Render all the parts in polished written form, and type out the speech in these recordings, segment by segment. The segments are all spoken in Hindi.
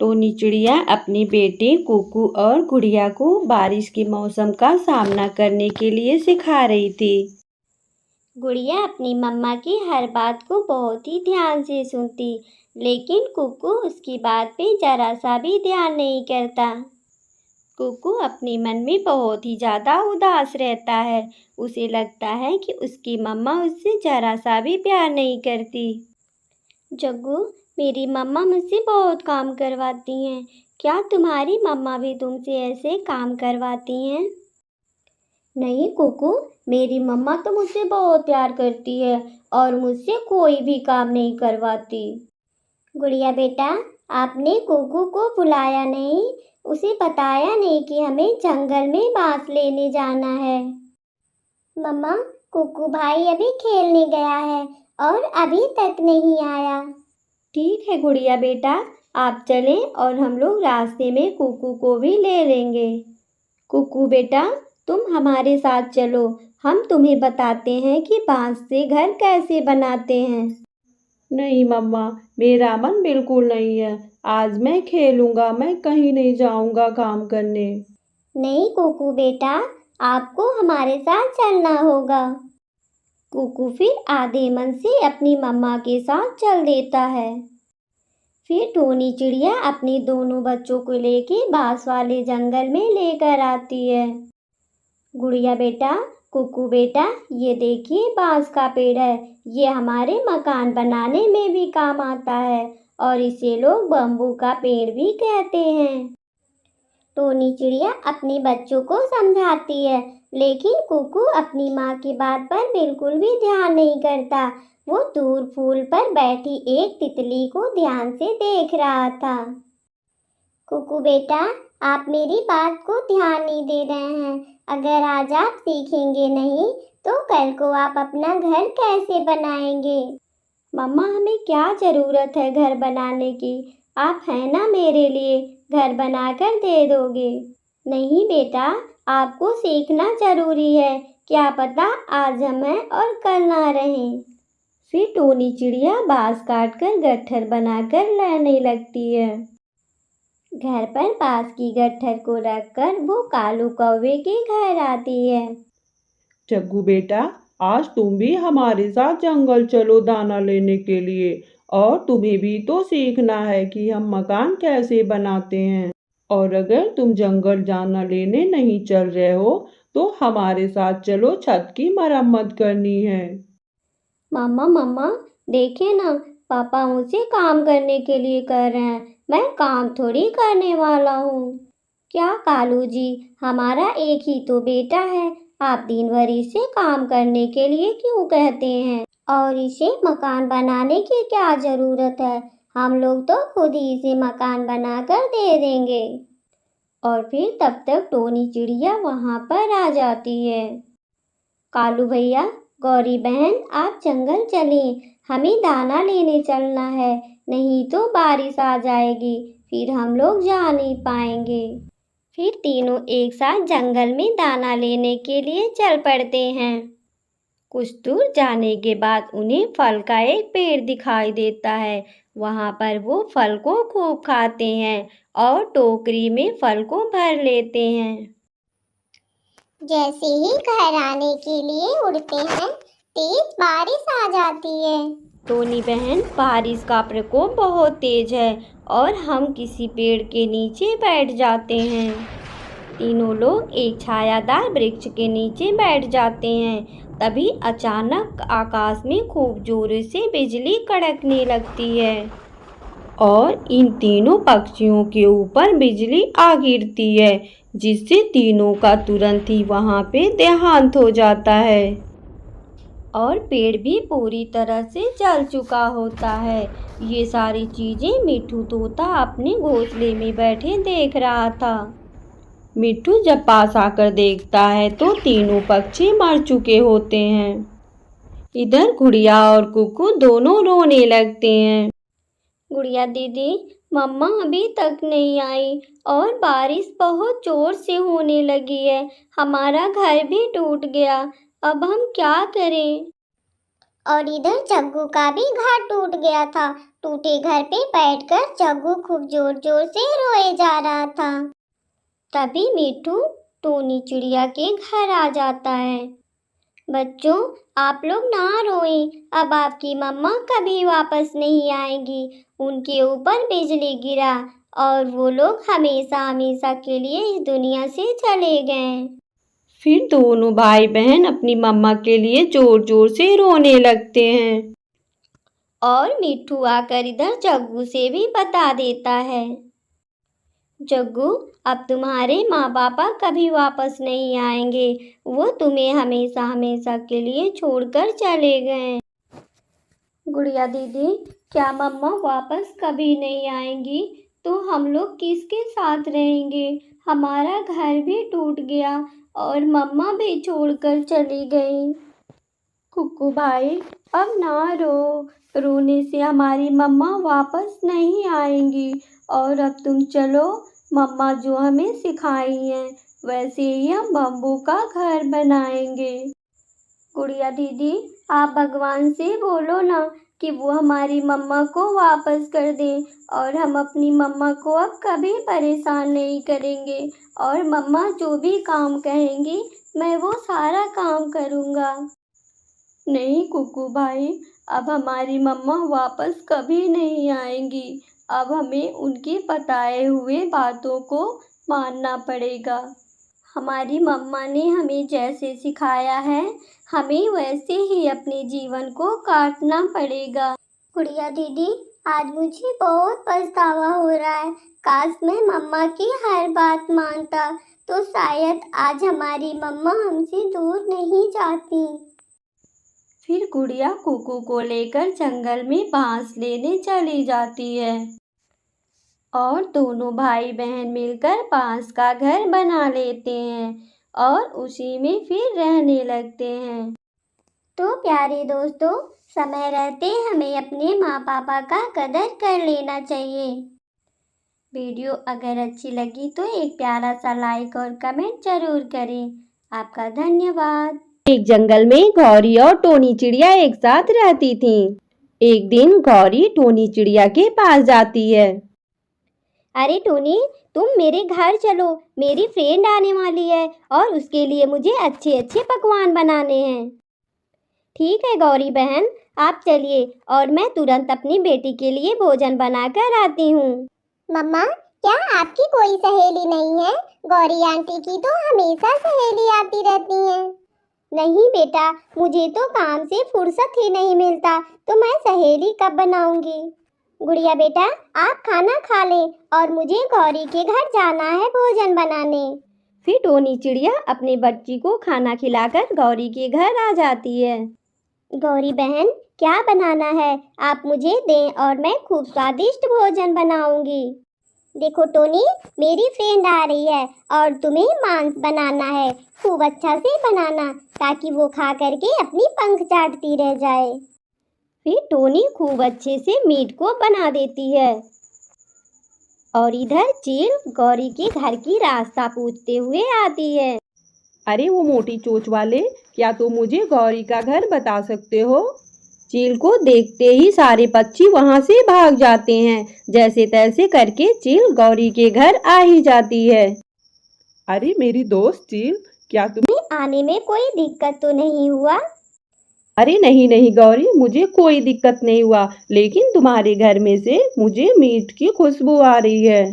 टोनी चिड़िया अपनी बेटी कुकू और गुड़िया को बारिश के मौसम का सामना करने के लिए सिखा रही थी। गुड़िया अपनी मम्मा की हर बात को बहुत ही ध्यान से सुनती, लेकिन कुकू उसकी बात पे जरा सा भी ध्यान नहीं करता। कुकू अपने मन में बहुत ही ज़्यादा उदास रहता है। उसे लगता है कि उसकी मम्मा उससे जरा सा भी प्यार नहीं करती। जग्गू, मेरी मम्मा मुझसे बहुत काम करवाती हैं। क्या तुम्हारी मम्मा भी तुमसे ऐसे काम करवाती हैं? नहीं कुकू, मेरी मम्मा तो मुझसे बहुत प्यार करती है और मुझसे कोई भी काम नहीं करवाती। गुड़िया बेटा, आपने कुकू को बुलाया नहीं, उसे बताया नहीं कि हमें जंगल में बांस लेने जाना है। मम्मा, कुकू भाई अभी खेलने गया है और अभी तक नहीं आया। ठीक है गुड़िया बेटा, आप चलें और हम लोग रास्ते में कुकू को भी ले लेंगे। कुकू बेटा, तुम हमारे साथ चलो, हम तुम्हें बताते हैं कि बांस से घर कैसे बनाते हैं। नहीं मम्मा, मेरा मन बिल्कुल नहीं है। आज मैं खेलूंगा, मैं कहीं नहीं जाऊंगा काम करने। नहीं कुकू बेटा, आपको हमारे साथ चलना होगा। कुकू फिर आधे मन से अपनी मम्मा के साथ चल देता है। फिर टोनी चिड़िया अपने दोनों बच्चों को लेके बांस वाले जंगल में लेकर आती है। गुड़िया बेटा, कुकू बेटा, ये देखिए बांस का पेड़ है। ये हमारे मकान बनाने में भी काम आता है और इसे लोग बम्बू का पेड़ भी कहते हैं। टोनी चिड़िया अपने बच्चों को समझाती है, लेकिन कुकू अपनी माँ की बात पर बिल्कुल भी ध्यान नहीं करता। वो दूर फूल पर बैठी एक तितली को ध्यान से देख रहा था। कुकू बेटा, आप मेरी बात को ध्यान नहीं दे रहे हैं। अगर आज आप सीखेंगे नहीं तो कल को आप अपना घर कैसे बनाएंगे? मम्मा, हमें क्या ज़रूरत है घर बनाने की? आप हैं ना मेरे लिए, घर बनाकर दे दोगे। नहीं बेटा, आपको सीखना ज़रूरी है। क्या पता आज हम हैं और कल ना रहें। फिर टोनी चिड़िया बांस काटकर गट्ठर बनाकर लाने लगती है। घर पर बांस की गट्ठर को रखकर वो कालू कौवे के घर आती है। जग्गू बेटा, आज तुम भी हमारे साथ जंगल चलो दाना लेने के लिए। और तुम्हें भी तो सीखना है कि हम मकान कैसे बनाते हैं। और अगर तुम जंगल दाना लेने नहीं चल रहे हो तो हमारे साथ चलो, छत की मरम्मत करनी है। मम्मा मम्मा, देखिए ना, पापा मुझे काम करने के लिए कह रहे हैं। मैं काम थोड़ी करने वाला हूँ। क्या कालू जी, हमारा एक ही तो बेटा है। आप दिन भर इसे काम करने के लिए क्यों कहते हैं? और इसे मकान बनाने की क्या ज़रूरत है? हम लोग तो खुद ही इसे मकान बनाकर दे देंगे। और फिर तब तक टोनी चिड़िया वहाँ पर आ जाती है। कालू भैया, गौरी बहन, आप जंगल चलें, हमें दाना लेने चलना है। नहीं तो बारिश आ जाएगी, फिर हम लोग जा नहीं पाएंगे। फिर तीनों एक साथ जंगल में दाना लेने के लिए चल पड़ते हैं। कुछ दूर जाने के बाद उन्हें फल का एक पेड़ दिखाई देता है। वहाँ पर वो फल को खूब खाते हैं और टोकरी में फल को भर लेते हैं। जैसे ही घर आने के लिए उड़ते हैं, तेज बारिश आ जाती है। टोनी बहन, बारिश का प्रकोप बहुत तेज है और हम किसी पेड़ के नीचे बैठ जाते हैं। तीनों लोग एक छायादार वृक्ष के नीचे बैठ जाते हैं। तभी अचानक आकाश में खूब जोर से बिजली कड़कने लगती है और इन तीनों पक्षियों के ऊपर बिजली आ गिरती है, जिससे तीनों का तुरंत ही वहाँ पे देहांत हो जाता है। और पेड़ भी पूरी तरह से जल चुका होता है। ये सारी चीज़ें मिट्ठू तोता अपने घोंसले में बैठे देख रहा था। मिट्ठू जब पास आकर देखता है तो तीनों पक्षी मर चुके होते हैं। इधर गुड़िया और कुकू दोनों रोने लगते हैं। गुड़िया दीदी, मम्मा अभी तक नहीं आई और बारिश बहुत जोर से होने लगी है। हमारा घर भी टूट गया, अब हम क्या करें? और इधर जग्गू का भी घर टूट गया था। टूटे घर पे बैठकर जग्गू खूब जोर जोर से रोए जा रहा था। तभी मिट्ठू टोनी चिड़िया के घर आ जाता है। बच्चों, आप लोग ना रोएं, अब आपकी मम्मा कभी वापस नहीं आएंगी। उनके ऊपर बिजली गिरा और वो लोग हमेशा हमेशा के लिए इस दुनिया से चले गए। फिर दोनों भाई बहन अपनी मम्मा के लिए जोर जोर से रोने लगते हैं। और मिट्ठू आकर इधर जग्गू से भी बता देता है, जग्गू, अब तुम्हारे माँ पापा कभी वापस नहीं आएंगे। वो तुम्हें हमेशा हमेशा के लिए छोड़कर चले गए। गुड़िया दीदी, क्या मम्मा वापस कभी नहीं आएंगी तो हम लोग किसके साथ रहेंगे? हमारा घर भी टूट गया और मम्मा भी छोड़कर चली गई। कुक्कू भाई, अब ना रो, रोने से हमारी मम्मा वापस नहीं आएंगी। और अब तुम चलो, मम्मा जो हमें सिखाई हैं वैसे ही हम बम्बू का घर बनाएंगे। गुड़िया दीदी, आप भगवान से बोलो ना कि वो हमारी मम्मा को वापस कर दे और हम अपनी मम्मा को अब कभी परेशान नहीं करेंगे। और मम्मा जो भी काम कहेंगी मैं वो सारा काम करूँगा। नहीं कुक्कू भाई, अब हमारी मम्मा वापस कभी नहीं आएंगी। अब हमें उनके बताए हुए बातों को मानना पड़ेगा। हमारी मम्मा ने हमें जैसे सिखाया है हमें वैसे ही अपने जीवन को काटना पड़ेगा। गुड़िया दीदी, आज मुझे बहुत पछतावा हो रहा है। काश मैं मम्मा की हर बात मानता तो शायद आज हमारी मम्मा हमसे दूर नहीं जाती। फिर गुड़िया कुकू को लेकर जंगल में बांस लेने चली जाती है और दोनों भाई बहन मिलकर बांस का घर बना लेते हैं और उसी में फिर रहने लगते हैं। तो प्यारे दोस्तों, समय रहते हमें अपने माँ पापा का कदर कर लेना चाहिए। वीडियो अगर अच्छी लगी तो एक प्यारा सा लाइक और कमेंट जरूर करें। आपका धन्यवाद। एक जंगल में गौरी और टोनी चिड़िया एक साथ रहती थीं। एक दिन गौरी टोनी चिड़िया के पास जाती है। अरे टोनी, तुम मेरे घर चलो, मेरी फ्रेंड आने वाली है और उसके लिए मुझे अच्छे अच्छे पकवान बनाने हैं। ठीक है गौरी बहन, आप चलिए और मैं तुरंत अपनी बेटी के लिए भोजन बनाकर आती हूँ। मम्मा, क्या आपकी कोई सहेली नहीं है? गौरी आंटी की तो हमेशा सहेली आती रहती हैं। नहीं बेटा, मुझे तो काम से फुर्सत ही नहीं मिलता, तो मैं सहेली कब बनाऊंगी? गुड़िया बेटा, आप खाना खा लें और मुझे गौरी के घर जाना है भोजन बनाने। फिर टोनी चिड़िया अपनी बच्ची को खाना खिलाकर गौरी के घर आ जाती है। गौरी बहन, क्या बनाना है? आप मुझे दें और मैं खूब स्वादिष्ट भोजन बनाऊंगी। देखो टोनी, मेरी फ्रेंड आ रही है और तुम्हें मांस बनाना है। खूब अच्छा से बनाना ताकि वो खा करके अपनी पंख चाटती रह जाए। फिर टोनी खूब अच्छे से मीट को बना देती है और इधर चील गौरी के घर की रास्ता पूछते हुए आती है। अरे वो मोटी चोंच वाले, क्या तुम मुझे गौरी का घर बता सकते हो? चील को देखते ही सारे पक्षी वहां से भाग जाते हैं। जैसे तैसे करके चील गौरी के घर आ ही जाती है। अरे मेरी दोस्त चील, क्या तुम्हें आने में कोई दिक्कत तो नहीं हुआ? अरे नहीं नहीं गौरी, मुझे कोई दिक्कत नहीं हुआ, लेकिन तुम्हारे घर में से मुझे मीट की खुशबू आ रही है।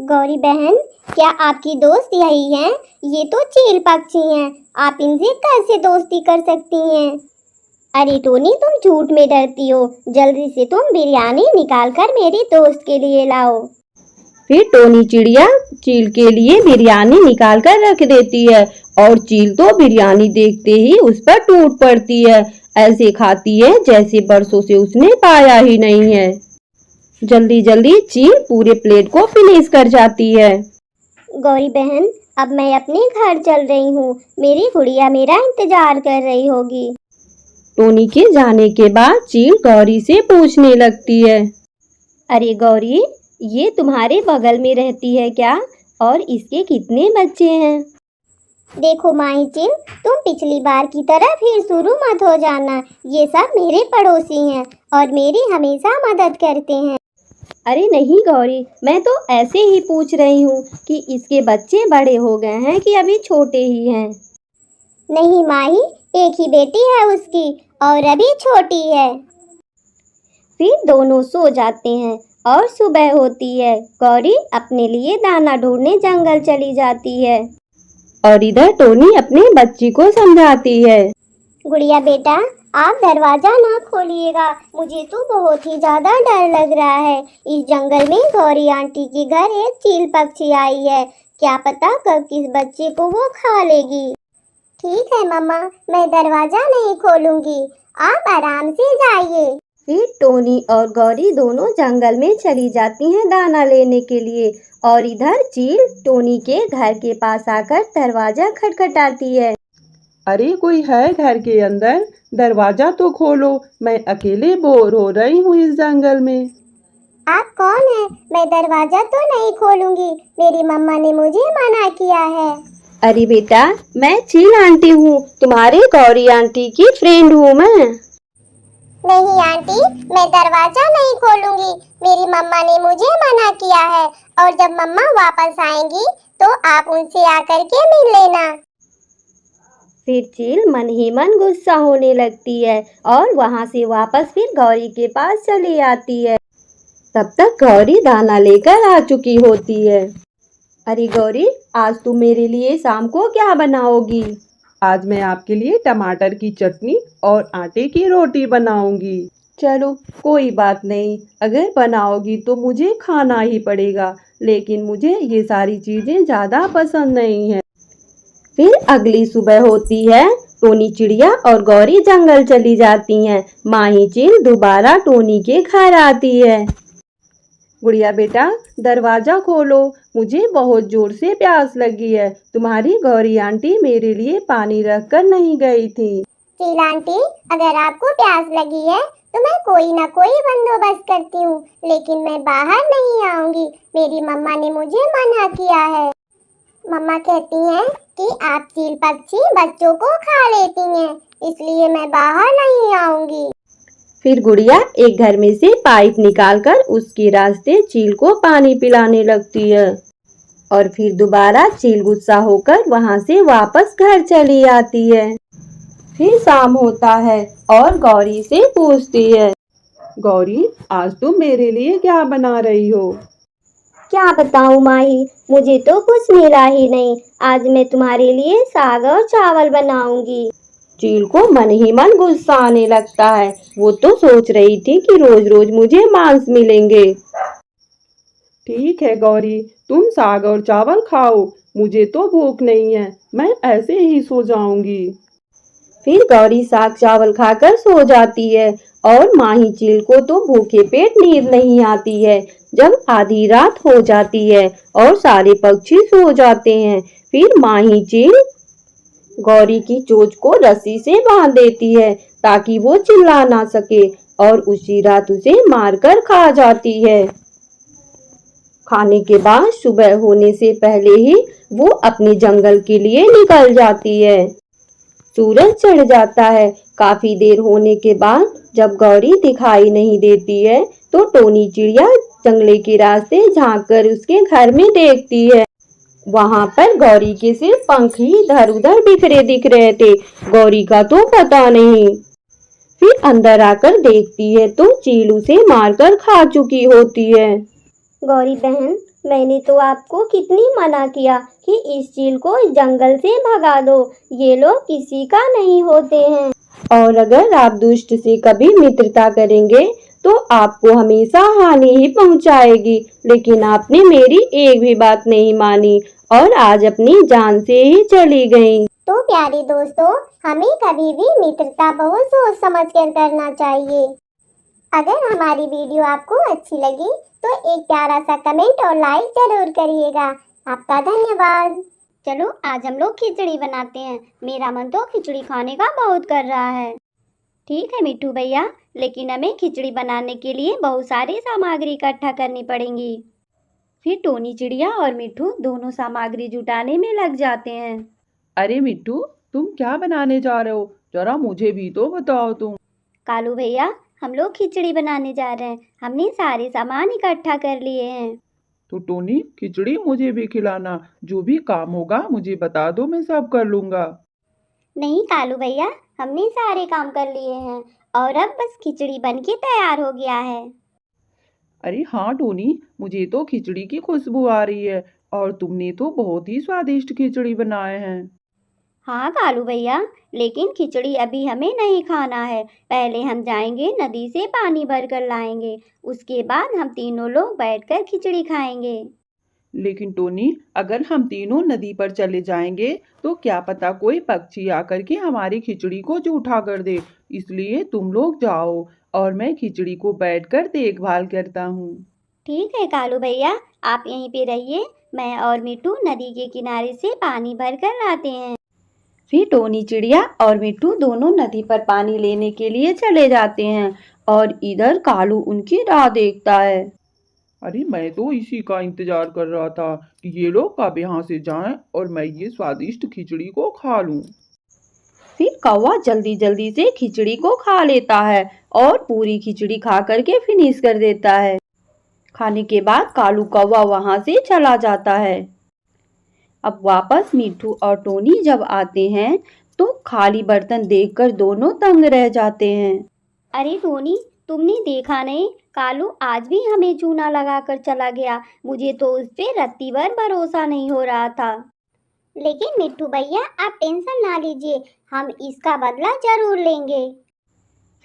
गौरी बहन, क्या आपकी दोस्त यही हैं? ये तो चील पक्षी हैं, आप इनसे कैसे दोस्ती कर सकती हैं? अरे टोनी, तुम झूठ में डरती हो। जल्दी से तुम बिरयानी निकाल कर मेरी दोस्त के लिए लाओ। फिर टोनी चिड़िया चील के लिए बिरयानी निकाल कर रख देती है और चील तो बिरयानी देखते ही उस पर टूट पड़ती है। ऐसे खाती है जैसे बरसों से उसने पाया ही नहीं है। जल्दी जल्दी चील पूरे प्लेट को फिनिश कर जाती है। गौरी बहन, अब मैं अपने घर चल रही हूँ। मेरी गुड़िया मेरा इंतजार कर रही होगी। टोनी के जाने के बाद चील गौरी से पूछने लगती है, अरे गौरी, ये तुम्हारे बगल में रहती है क्या? और इसके कितने बच्चे हैं? देखो माही चिल, तुम पिछली बार की तरह फिर शुरू मत हो जाना। ये सब मेरे पड़ोसी हैं और मेरी हमेशा मदद करते हैं। अरे नहीं गौरी, मैं तो ऐसे ही पूछ रही हूँ कि इसके बच्चे बड़े हो गए हैं कि अभी छोटे ही हैं। नहीं माही, एक ही बेटी है उसकी और अभी छोटी है। फिर दोनों सो जाते हैं और सुबह होती है। गौरी अपने लिए दाना ढूंढने जंगल चली जाती है और इधर टोनी अपने बच्ची को समझाती है। गुड़िया बेटा, आप दरवाजा ना खोलिएगा, मुझे तो बहुत ही ज्यादा डर लग रहा है। इस जंगल में गौरी आंटी के घर एक चील पक्षी आई है, क्या पता कब किस बच्चे को वो खा लेगी। ठीक है मम्मा, मैं दरवाजा नहीं खोलूंगी, आप आराम से जाइए। फिर टोनी और गौरी दोनों जंगल में चली जाती हैं दाना लेने के लिए और इधर चील टोनी के घर के पास आकर दरवाजा खटखटाती है। अरे कोई है घर के अंदर? दरवाजा तो खोलो, मैं अकेले बोर हो रही हूँ इस जंगल में। आप कौन हैं? मैं दरवाजा तो नहीं खोलूंगी, मेरी मम्मा ने मुझे मना किया है। अरे बेटा, मैं चील आंटी हूँ, तुम्हारे गौरी आंटी की फ्रेंड हूँ मैं। नहीं आंटी, मैं दरवाजा नहीं खोलूंगी, मेरी मम्मा ने मुझे मना किया है और जब मम्मा वापस आएंगी तो आप उनसे आकर के मिल लेना। फिर चील मन ही मन गुस्सा होने लगती है और वहां से वापस फिर गौरी के पास चली आती है। तब तक गौरी दाना लेकर आ चुकी होती है। अरे गौरी, आज तुम मेरे लिए शाम को क्या बनाओगी? आज मैं आपके लिए टमाटर की चटनी और आटे की रोटी बनाऊंगी। चलो कोई बात नहीं, अगर बनाओगी तो मुझे खाना ही पड़ेगा, लेकिन मुझे ये सारी चीजें ज्यादा पसंद नहीं है। फिर अगली सुबह होती है। टोनी चिड़िया और गौरी जंगल चली जाती हैं। माही चील दोबारा टोनी के घर आती है। गुड़िया बेटा, दरवाजा खोलो, मुझे बहुत जोर से प्यास लगी है। तुम्हारी गौरी आंटी मेरे लिए पानी रख कर नहीं गई थी। चील आंटी, अगर आपको प्यास लगी है तो मैं कोई ना कोई बंदोबस्त करती हूँ, लेकिन मैं बाहर नहीं आऊंगी, मेरी मम्मा ने मुझे मना किया है। मम्मा कहती हैं कि आप चील पक्षी बच्चों को खा लेती हैं, इसलिए मैं बाहर नहीं आऊंगी। फिर गुड़िया एक घर में से पाइप निकालकर उसके रास्ते चील को पानी पिलाने लगती है और फिर दोबारा चील गुस्सा होकर वहां से वापस घर चली आती है। फिर शाम होता है और गौरी से पूछती है, गौरी, आज तुम मेरे लिए क्या बना रही हो? क्या बताऊं माही, मुझे तो कुछ मिला ही नहीं। आज मैं तुम्हारे लिए साग और चावल बनाऊंगी। चील को मन ही मन गुस्सा आने लगता है। वो तो सोच रही थी कि रोज रोज मुझे मांस मिलेंगे। ठीक है गौरी, तुम साग और चावल खाओ, मुझे तो भूख नहीं है, मैं ऐसे ही सो जाऊंगी। फिर गौरी साग चावल खाकर सो जाती है और माही चील को तो भूखे पेट नींद नहीं आती है। जब आधी रात हो जाती है और सारे पक्षी सो जाते हैं, फिर माही चील गौरी की चोंच को रस्सी से बांध देती है ताकि वो चिल्ला ना सके और उसी रात उसे मारकर खा जाती है। खाने के बाद सुबह होने से पहले ही वो अपने जंगल के लिए निकल जाती है। सूरज चढ़ जाता है। काफी देर होने के बाद जब गौरी दिखाई नहीं देती है तो टोनी चिड़िया जंगले के रास्ते झांक कर उसके घर में देखती है। वहां पर गौरी के सिर्फ पंख ही इधर उधर बिखरे दिख रहे थे। गौरी का तो पता नहीं। फिर अंदर आकर देखती है तो चील उसे मारकर खा चुकी होती है। गौरी बहन, मैंने तो आपको कितनी मना किया कि इस चील को इस जंगल से भगा दो, ये लोग किसी का नहीं होते हैं और अगर आप दुष्ट से कभी मित्रता करेंगे तो आपको हमेशा हानि ही पहुंचाएगी। लेकिन आपने मेरी एक भी बात नहीं मानी और आज अपनी जान से ही चली गई। तो प्यारे दोस्तों, हमें कभी भी मित्रता बहुत सोच समझ कर करना चाहिए। अगर हमारी वीडियो आपको अच्छी लगी तो एक प्यारा सा कमेंट और लाइक जरूर करिएगा। आपका धन्यवाद। चलो आज हम लोग खिचड़ी बनाते हैं, मेरा मन तो खिचड़ी खाने का बहुत कर रहा है। ठीक है मिट्टू भैया, लेकिन हमें खिचड़ी बनाने के लिए बहुत सारी सामग्री इकट्ठा करनी पड़ेंगी। फिर टोनी चिड़िया और मिट्टू दोनों सामग्री जुटाने में लग जाते हैं। अरे मिट्टू, तुम क्या बनाने जा रहे हो? जरा मुझे भी तो बताओ तुम। कालू भैया, हम लोग खिचड़ी बनाने जा रहे हैं। हमने सारे सामान इकट्ठा कर लिए हैं। तो टोनी, खिचड़ी मुझे भी खिलाना। जो भी काम होगा मुझे बता दो, मैं सब कर लूंगा। नहीं कालू भैया, हमने सारे काम कर लिए हैं और अब बस खिचड़ी बन के तैयार हो गया है। अरे हाँ टोनी, मुझे तो खिचड़ी की खुशबू आ रही है। और तुमने तो बहुत ही स्वादिष्ट खिचड़ी बनाए हैं। हाँ कालू भैया, लेकिन खिचड़ी अभी हमें नहीं खाना है। पहले हम जाएंगे नदी से पानी भर कर लाएंगे। उसके बाद हम तीनों लोग बैठकर खिचड़ी खाएंगे। लेकिन टोनी, अगर हम तीनों नदी पर चले जाएंगे तो क्या पता कोई पक्षी आकर के हमारी खिचड़ी को जूठा कर दे। इसलिए तुम लोग जाओ और मैं खिचड़ी को बैठकर देखभाल करता हूँ। ठीक है कालू भैया, आप यहीं पे रहिए। मैं और मिट्टू नदी के किनारे से पानी भर कर लाते हैं। फिर टोनी चिड़िया और मिट्टू दोनों नदी पर पानी लेने के लिए चले जाते हैं और इधर कालू उनकी राह देखता है। अरे मैं तो इसी का इंतजार कर रहा था कि ये लोग कब यहाँ से जाएं और मैं ये स्वादिष्ट खिचड़ी को खा लूं। फिर कौवा जल्दी जल्दी से खिचड़ी को खा लेता है और पूरी खिचड़ी खा करके फिनिश कर देता है। खाने के बाद कालू कौवा वहां से चला जाता है। अब वापस मिट्टू और टोनी जब आते हैं तो खाली बर्तन देखकर दोनों दंग रह जाते हैं। अरे टोनी, तुमने देखा नहीं, कालू आज भी हमें चूना लगाकर चला गया। मुझे तो उस पे रत्ती भर भरोसा नहीं हो रहा था। लेकिन मिट्टू भैया, आप टेंशन ना लीजिए, हम इसका बदला जरूर लेंगे।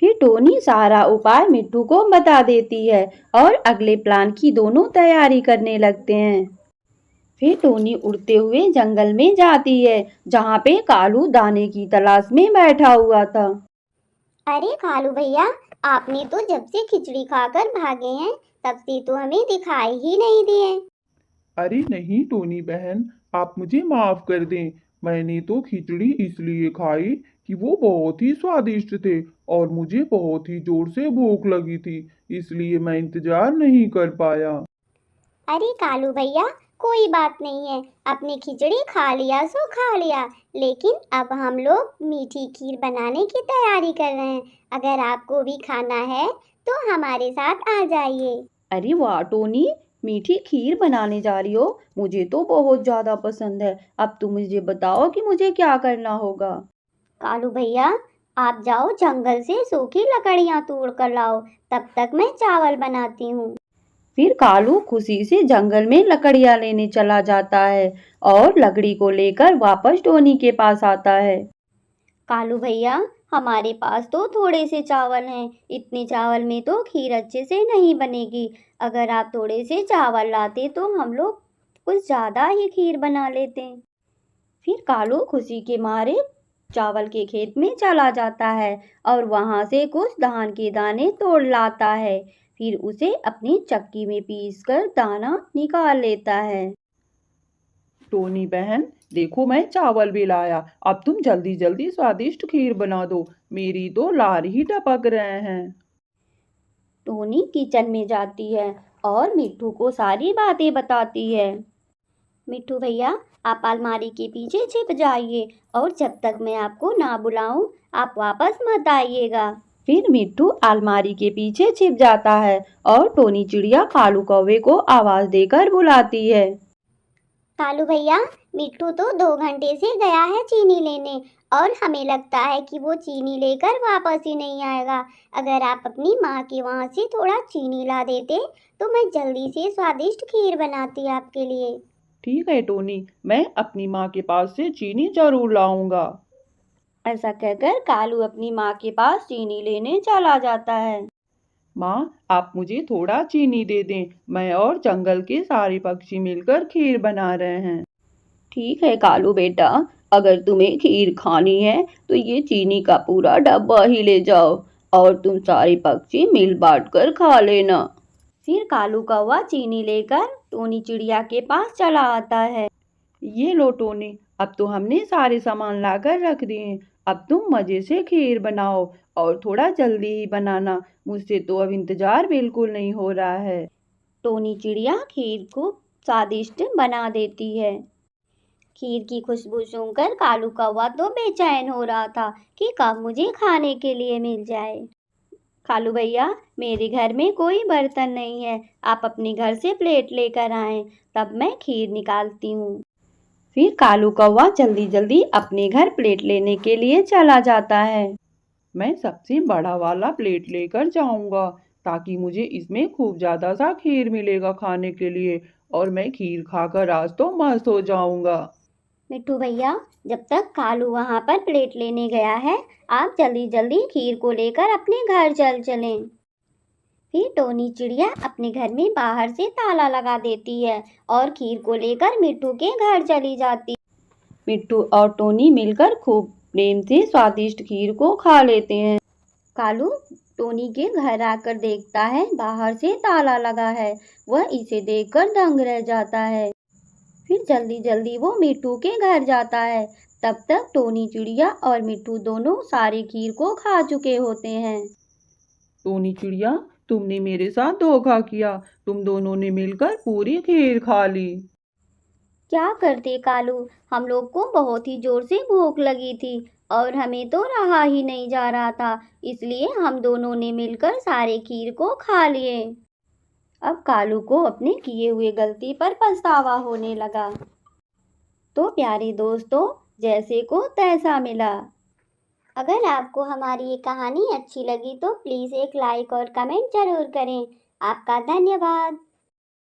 फिर टोनी सारा उपाय मिट्टू को बता देती है और अगले प्लान की दोनों तैयारी करने लगते हैं। फिर टोनी उड़ते हुए जंगल में जाती है जहाँ पे कालू दाने की तलाश में बैठा हुआ था। अरे कालू भैया, आपने तो जब से खिचड़ी खाकर भागे हैं तब से तो हमें दिखाई ही नहीं दिए। अरे नहीं टोनी बहन, आप मुझे माफ कर दें। मैंने तो खिचड़ी इसलिए खाई कि वो बहुत ही स्वादिष्ट थे और मुझे बहुत ही जोर से भूख लगी थी। इसलिए मैं इंतजार नहीं कर पाया। अरे कालू भैया, कोई बात नहीं है, अपने खिचड़ी खा लिया सो खा लिया। लेकिन अब हम लोग मीठी खीर बनाने की तैयारी कर रहे हैं। अगर आपको भी खाना है तो हमारे साथ आ जाइए। अरे वाह टोनी, मीठी खीर बनाने जा रही हो? मुझे तो बहुत ज्यादा पसंद है। अब तुम मुझे बताओ कि मुझे क्या करना होगा। कालू भैया, आप जाओ जंगल से सूखी लकड़ियाँ तोड़ कर लाओ। तब तक मैं चावल बनाती हूँ। फिर कालू खुशी से जंगल में लकड़ियां लेने चला जाता है और लकड़ी को लेकर वापस टोनी के पास आता है। कालू भैया, हमारे पास तो थोड़े से चावल हैं। इतने चावल में तो खीर अच्छे से नहीं बनेगी। अगर आप थोड़े से चावल लाते तो हम लोग कुछ ज़्यादा ही खीर बना लेते। फिर कालू खुशी के मारे चावल के खेत में चला जाता है और वहां से कुछ धान के दाने तोड़ लाता है। फिर उसे अपनी चक्की में पीसकर दाना निकाल लेता है। टोनी बहन, देखो मैं चावल भी लाया। अब तुम जल्दी जल्दी स्वादिष्ट खीर बना दो। मेरी तो लार ही टपक रहे हैं। टोनी किचन में जाती है और मिट्टू को सारी बातें बताती है। मिट्टू भैया, आप अलमारी के पीछे छिप जाइए और जब तक मैं आपको ना बुलाऊं आप वापस मत आइएगा। फिर मिट्टू अलमारी के पीछे छिप जाता है और टोनी चिड़िया कालू कौवे को आवाज देकर बुलाती है। कालू भैया, मिट्टू तो 2 घंटे से गया है चीनी लेने और हमें लगता है कि वो चीनी लेकर वापस ही नहीं आएगा। अगर आप अपनी माँ के वहाँ से थोड़ा चीनी ला देते तो मैं जल्दी से स्वादिष्ट खीर बनाती आपके लिए। ठीक है टोनी, मैं अपनी माँ के पास से चीनी जरूर लाऊंगा। ऐसा कहकर कालू अपनी माँ के पास चीनी लेने चला जाता है। माँ, आप मुझे थोड़ा चीनी दे दें। मैं और जंगल के सारे पक्षी मिलकर खीर बना रहे हैं। ठीक है कालू बेटा, अगर तुम्हें खीर खानी है तो ये चीनी का पूरा डब्बा ही ले जाओ और तुम सारे पक्षी मिल बांट कर खा लेना। फिर कालू कौवा चीनी लेकर टोनी चिड़िया के पास चला आता है। ये लो टोनी, अब तो हमने सारे सामान लाकर रख दिए हैं। अब तुम मजे से खीर बनाओ और थोड़ा जल्दी ही बनाना। मुझसे तो अब इंतजार बिल्कुल नहीं हो रहा है। टोनी चिड़िया खीर को स्वादिष्ट बना देती है। खीर की खुशबू सूंघकर कालू कौवा तो बेचैन हो रहा था कि कब मुझे खाने के लिए मिल जाए। कालू भैया, मेरे घर में कोई बर्तन नहीं है, आप अपने घर से प्लेट लेकर आएं, तब मैं खीर निकालती हूँ। फिर कालू कौवा जल्दी जल्दी अपने घर प्लेट लेने के लिए चला जाता है। मैं सबसे बड़ा वाला प्लेट लेकर जाऊंगा ताकि मुझे इसमें खूब ज़्यादा सा खीर मिलेगा खाने के लिए, और मैं खीर खाकर आज तो मस्त हो जाऊंगा। मिट्ठू भैया, जब तक कालू वहाँ पर प्लेट लेने गया है, आप जल्दी जल्दी खीर को लेकर अपने घर चलें। फिर टोनी चिड़िया अपने घर में बाहर से ताला लगा देती है और खीर को लेकर मिट्ठू के घर चली जाती। मिट्ठू और टोनी मिलकर खूब प्रेम से स्वादिष्ट खीर को खा लेते हैं। कालू टोनी के घर आकर देखता है बाहर से ताला लगा है। वह इसे देखकर दंग रह जाता है। फिर जल्दी जल्दी वो मिट्ठू के घर जाता है। तब तक टोनी चिड़िया और मिट्ठू दोनों सारी खीर को खा चुके होते हैं। टोनी चिड़िया, तुमने मेरे साथ धोखा किया, तुम दोनों ने मिलकर पूरी खीर खा ली। क्या करते कालू, हम लोग को बहुत ही जोर से भूख लगी थी और हमें तो रहा ही नहीं जा रहा था, इसलिए हम दोनों ने मिलकर सारे खीर को खा लिए। अब कालू को अपने किए हुए गलती पर पछतावा होने लगा। तो प्यारे दोस्तों, जैसे को तैसा मिला। अगर आपको हमारी ये कहानी अच्छी लगी तो प्लीज़ एक लाइक और कमेंट जरूर करें। आपका धन्यवाद।